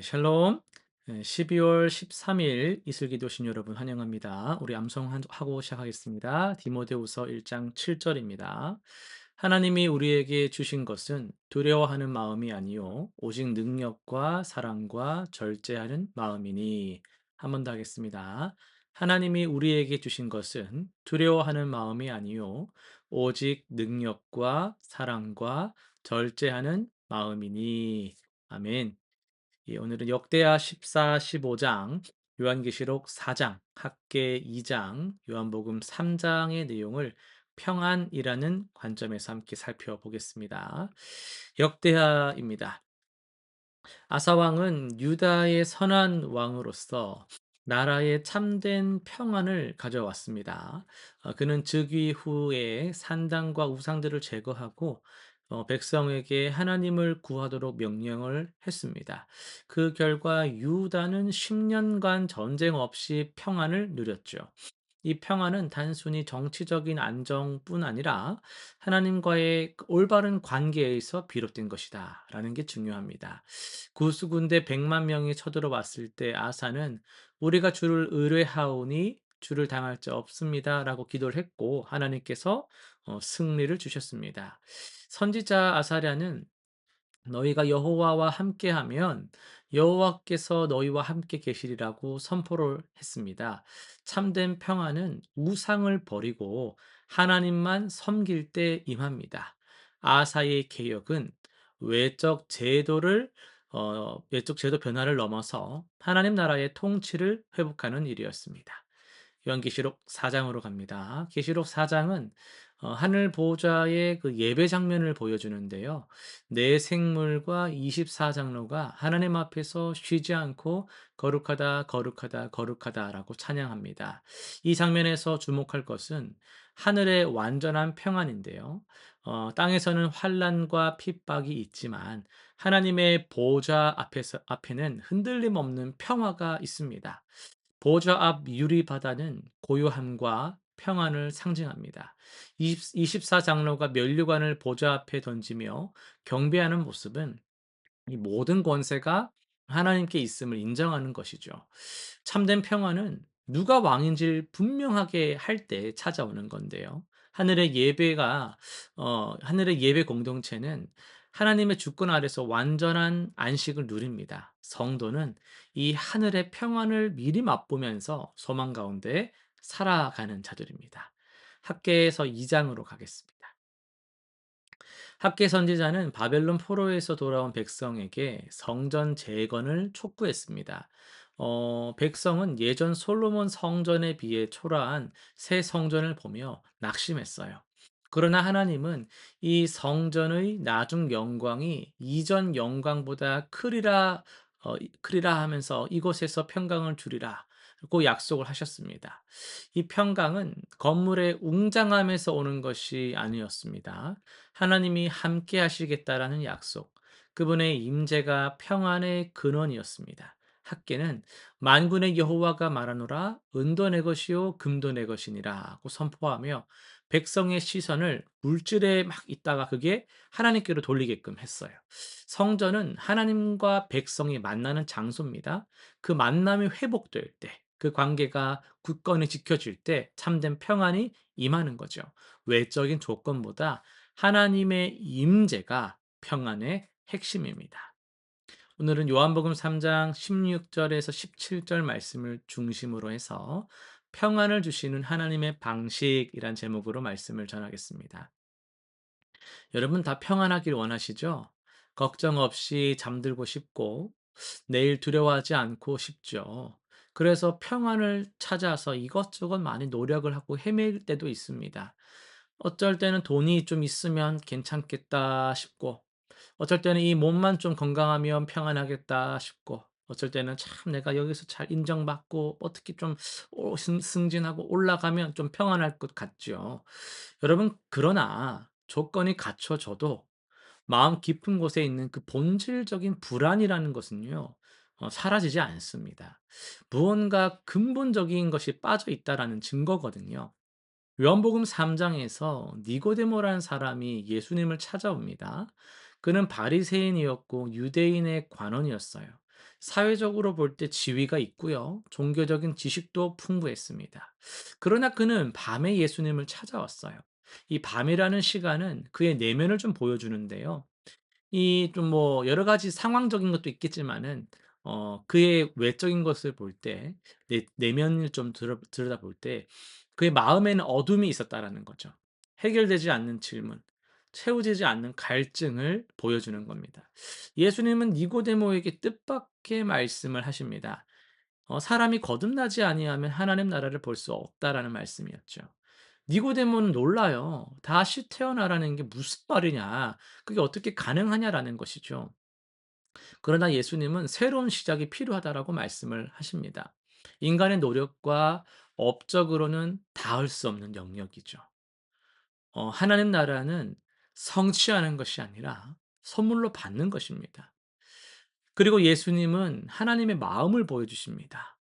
샬롬. 12월 13일 이슬기도신 여러분 환영합니다. 우리 암송하고 시작하겠습니다. 디모데후서 1장 7절입니다. 하나님이 우리에게 주신 것은 두려워하는 마음이 아니요 오직 능력과 사랑과 절제하는 마음이니. 한 번 더 하겠습니다. 하나님이 우리에게 주신 것은 두려워하는 마음이 아니요 오직 능력과 사랑과 절제하는 마음이니. 아멘. 예, 오늘은 역대하 14, 15장, 요한계시록 4장, 학계 2장, 요한복음 3장의 내용을 평안이라는 관점에서 함께 살펴보겠습니다. 역대하입니다. 아사 왕은 유다의 선한 왕으로서 나라에 참된 평안을 가져왔습니다. 그는 즉위 후에 산당과 우상들을 제거하고 백성에게 하나님을 구하도록 명령을 했습니다. 그 결과 유다는 10년간 전쟁 없이 평안을 누렸죠. 이 평화는 단순히 정치적인 안정뿐 아니라 하나님과의 올바른 관계에서 비롯된 것이다 라는 게 중요합니다. 구수군대 100만 명이 쳐들어왔을 때 아사는 우리가 주를 의뢰하오니 주를 당할 자 없습니다 라고 기도를 했고, 하나님께서 승리를 주셨습니다. 선지자 아사랴는 너희가 여호와와 함께하면 여호와께서 너희와 함께 계시리라고 선포를 했습니다. 참된 평화는 우상을 버리고 하나님만 섬길 때 임합니다. 아사의 개혁은 외적 제도를 외적 제도 변화를 넘어서 하나님 나라의 통치를 회복하는 일이었습니다. 요한계시록 4장으로 갑니다. 계시록 4장은 하늘 보좌의 그 예배 장면을 보여주는데요. 네 생물과 24장로가 하나님 앞에서 쉬지 않고 거룩하다, 거룩하다, 거룩하다라고 찬양합니다. 이 장면에서 주목할 것은 하늘의 완전한 평안인데요. 땅에서는 환란과 핍박이 있지만 하나님의 보좌 앞에는 흔들림 없는 평화가 있습니다. 보좌 앞 유리 바다는 고요함과 평안을 상징합니다. 24장로가 면류관을 보좌 앞에 던지며 경배하는 모습은 이 모든 권세가 하나님께 있음을 인정하는 것이죠. 참된 평화는 누가 왕인지를 분명하게 할 때 찾아오는 건데요. 하늘의 예배 공동체는 하나님의 주권 아래서 완전한 안식을 누립니다. 성도는 이 하늘의 평안을 미리 맛보면서 소망 가운데 살아가는 자들입니다. 학개에서 2장으로 가겠습니다. 학계 선지자는 바벨론 포로에서 돌아온 백성에게 성전 재건을 촉구했습니다. 백성은 예전 솔로몬 성전에 비해 초라한 새 성전을 보며 낙심했어요. 그러나 하나님은 이 성전의 나중 영광이 이전 영광보다 크리라 하면서 이곳에서 평강을 주리라고 약속을 하셨습니다. 이 평강은 건물의 웅장함에서 오는 것이 아니었습니다. 하나님이 함께 하시겠다라는 약속, 그분의 임재가 평안의 근원이었습니다. 학계는 만군의 여호와가 말하노라 은도 내 것이요 금도 내 것이니라고 선포하며 백성의 시선을 물질에 막 있다가 그게 하나님께로 돌리게끔 했어요. 성전은 하나님과 백성이 만나는 장소입니다. 그 만남이 회복될 때, 그 관계가 굳건히 지켜질 때 참된 평안이 임하는 거죠. 외적인 조건보다 하나님의 임재가 평안의 핵심입니다. 오늘은 요한복음 3장 16절에서 17절 말씀을 중심으로 해서 평안을 주시는 하나님의 방식이란 제목으로 말씀을 전하겠습니다. 여러분 다 평안하길 원하시죠? 걱정 없이 잠들고 싶고 내일 두려워하지 않고 싶죠. 그래서 평안을 찾아서 이것저것 많이 노력을 하고 헤맬 때도 있습니다. 어쩔 때는 돈이 좀 있으면 괜찮겠다 싶고, 어쩔 때는 이 몸만 좀 건강하면 평안하겠다 싶고, 어쩔 때는 참 내가 여기서 잘 인정받고 어떻게 좀 승진하고 올라가면 좀 평안할 것 같죠. 여러분, 그러나 조건이 갖춰져도 마음 깊은 곳에 있는 그 본질적인 불안이라는 것은요, 사라지지 않습니다. 무언가 근본적인 것이 빠져 있다라는 증거거든요. 요한복음 3장에서 니고데모라는 사람이 예수님을 찾아옵니다. 그는 바리새인이었고 유대인의 관원이었어요. 사회적으로 볼 때 지위가 있고요. 종교적인 지식도 풍부했습니다. 그러나 그는 밤에 예수님을 찾아왔어요. 이 밤이라는 시간은 그의 내면을 좀 보여주는데요. 이 좀 뭐 여러 가지 상황적인 것도 있겠지만은 그의 외적인 것을 볼 때 내면을 좀 들여다볼 때 그의 마음에는 어둠이 있었다라는 거죠. 해결되지 않는 질문, 채워지지 않는 갈증을 보여주는 겁니다. 예수님은 니고데모에게 뜻밖의 말씀을 하십니다. "사람이 거듭나지 아니하면 하나님 나라를 볼 수 없다."라는 말씀이었죠. 니고데모는 놀라요. "다시 태어나라는 게 무슨 말이냐. 그게 어떻게 가능하냐."라는 것이죠. 그러나 예수님은 "새로운 시작이 필요하다."라고 말씀을 하십니다. 인간의 노력과 업적으로는 닿을 수 없는 영역이죠. 하나님 나라는 성취하는 것이 아니라 선물로 받는 것입니다. 그리고 예수님은 하나님의 마음을 보여주십니다.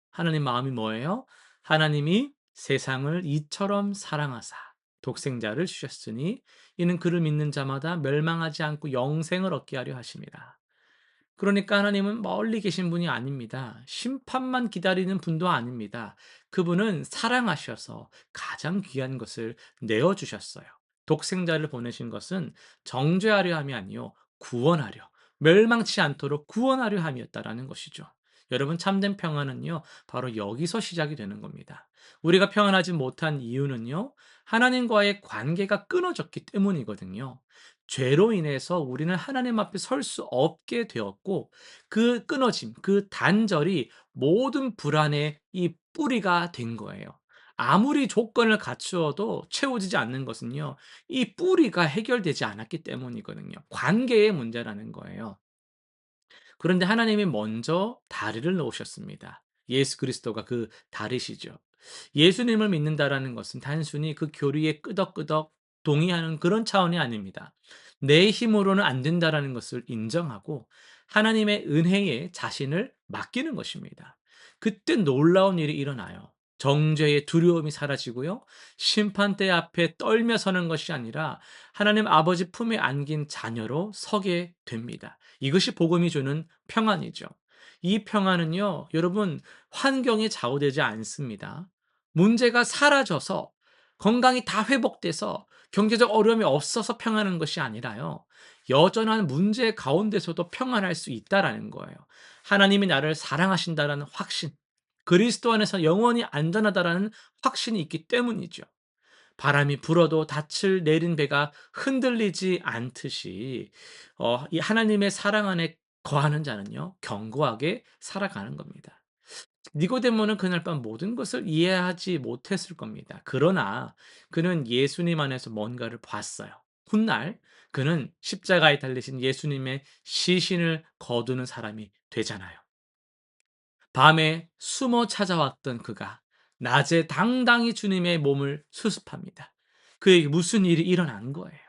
하나님 마음이 뭐예요? 하나님이 세상을 이처럼 사랑하사 독생자를 주셨으니 이는 그를 믿는 자마다 멸망하지 않고 영생을 얻게 하려 하심이라. 그러니까 하나님은 멀리 계신 분이 아닙니다. 심판만 기다리는 분도 아닙니다. 그분은 사랑하셔서 가장 귀한 것을 내어 주셨어요. 독생자를 보내신 것은 정죄하려 함이 아니요 구원하려, 멸망치 않도록 구원하려 함이었다라는 것이죠. 여러분, 참된 평안은요 바로 여기서 시작이 되는 겁니다. 우리가 평안하지 못한 이유는요 하나님과의 관계가 끊어졌기 때문이거든요. 죄로 인해서 우리는 하나님 앞에 설 수 없게 되었고, 그 끊어짐, 그 단절이 모든 불안의 이 뿌리가 된 거예요. 아무리 조건을 갖추어도 채워지지 않는 것은요, 이 뿌리가 해결되지 않았기 때문이거든요. 관계의 문제라는 거예요. 그런데 하나님이 먼저 다리를 놓으셨습니다. 예수 그리스도가 그 다리시죠. 예수님을 믿는다라는 것은 단순히 그 교리에 끄덕끄덕 동의하는 그런 차원이 아닙니다. 내 힘으로는 안 된다라는 것을 인정하고 하나님의 은혜에 자신을 맡기는 것입니다. 그때 놀라운 일이 일어나요. 정죄의 두려움이 사라지고요. 심판대 앞에 떨며 서는 것이 아니라 하나님 아버지 품에 안긴 자녀로 서게 됩니다. 이것이 복음이 주는 평안이죠. 이 평안은요, 여러분, 환경에 좌우되지 않습니다. 문제가 사라져서 건강이 다 회복돼서 경제적 어려움이 없어서 평안한 것이 아니라요. 여전한 문제 가운데서도 평안할 수 있다라는 거예요. 하나님이 나를 사랑하신다라는 확신, 그리스도 안에서 영원히 안전하다라는 확신이 있기 때문이죠. 바람이 불어도 닻을 내린 배가 흔들리지 않듯이 이 하나님의 사랑 안에 거하는 자는요 견고하게 살아가는 겁니다. 니고데모는 그날 밤 모든 것을 이해하지 못했을 겁니다. 그러나 그는 예수님 안에서 뭔가를 봤어요. 훗날 그는 십자가에 달리신 예수님의 시신을 거두는 사람이 되잖아요. 밤에 숨어 찾아왔던 그가 낮에 당당히 주님의 몸을 수습합니다. 그에게 무슨 일이 일어난 거예요.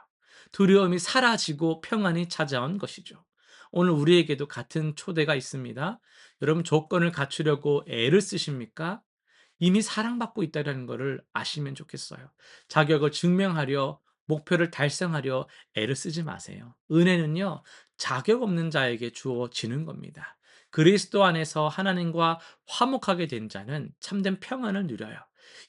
두려움이 사라지고 평안이 찾아온 것이죠. 오늘 우리에게도 같은 초대가 있습니다. 여러분, 조건을 갖추려고 애를 쓰십니까? 이미 사랑받고 있다는 것을 아시면 좋겠어요. 자격을 증명하려, 목표를 달성하려 애를 쓰지 마세요. 은혜는요, 자격 없는 자에게 주어지는 겁니다. 그리스도 안에서 하나님과 화목하게 된 자는 참된 평안을 누려요.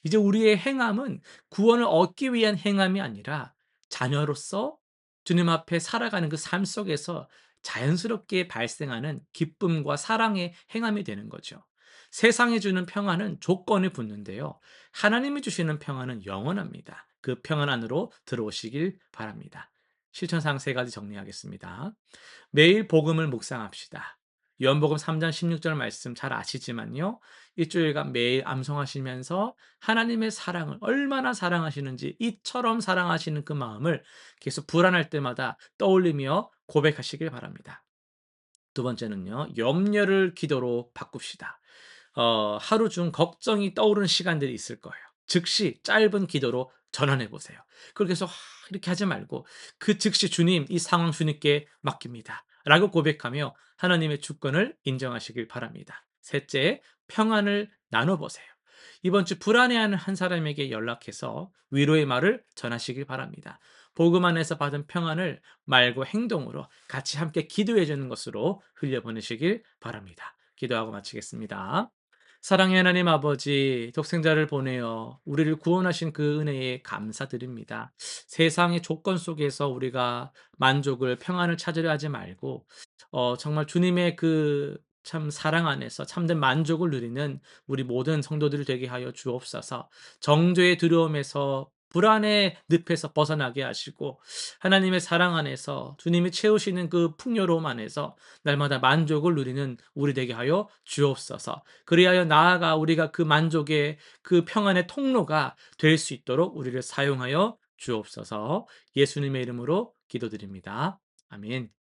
이제 우리의 행함은 구원을 얻기 위한 행함이 아니라 자녀로서 주님 앞에 살아가는 그 삶 속에서 자연스럽게 발생하는 기쁨과 사랑의 행함이 되는 거죠. 세상이 주는 평안은 조건이 붙는데요. 하나님이 주시는 평안은 영원합니다. 그 평안 안으로 들어오시길 바랍니다. 실천사항 세 가지 정리하겠습니다. 매일 복음을 묵상합시다. 요한복음 3장 16절 말씀 잘 아시지만요. 일주일간 매일 암송하시면서 하나님의 사랑을 얼마나 사랑하시는지, 이처럼 사랑하시는 그 마음을 계속 불안할 때마다 떠올리며 고백하시길 바랍니다. 두 번째는요. 염려를 기도로 바꿉시다. 하루 중 걱정이 떠오르는 시간들이 있을 거예요. 즉시 짧은 기도로 전환해 보세요. 그걸 계속 이렇게 하지 말고 그 즉시 "주님, 이 상황 주님께 맡깁니다." 라고 고백하며 하나님의 주권을 인정하시길 바랍니다. 셋째, 평안을 나눠 보세요. 이번 주 불안해하는 한 사람에게 연락해서 위로의 말을 전하시길 바랍니다. 복음 안에서 받은 평안을 말과 행동으로 같이 함께 기도해 주는 것으로 흘려보내시길 바랍니다. 기도하고 마치겠습니다. 사랑의 하나님 아버지, 독생자를 보내어 우리를 구원하신 그 은혜에 감사드립니다. 세상의 조건 속에서 우리가 만족을, 평안을 찾으려 하지 말고, 정말 주님의 그 참 사랑 안에서 참된 만족을 누리는 우리 모든 성도들 되게 하여 주옵소서. 정죄의 두려움에서 불안의 늪에서 벗어나게 하시고, 하나님의 사랑 안에서 주님이 채우시는 그 풍요로움 안에서 날마다 만족을 누리는 우리 되게 하여 주옵소서. 그리하여 나아가 우리가 그 만족의 그 평안의 통로가 될 수 있도록 우리를 사용하여 주옵소서. 예수님의 이름으로 기도드립니다. 아멘.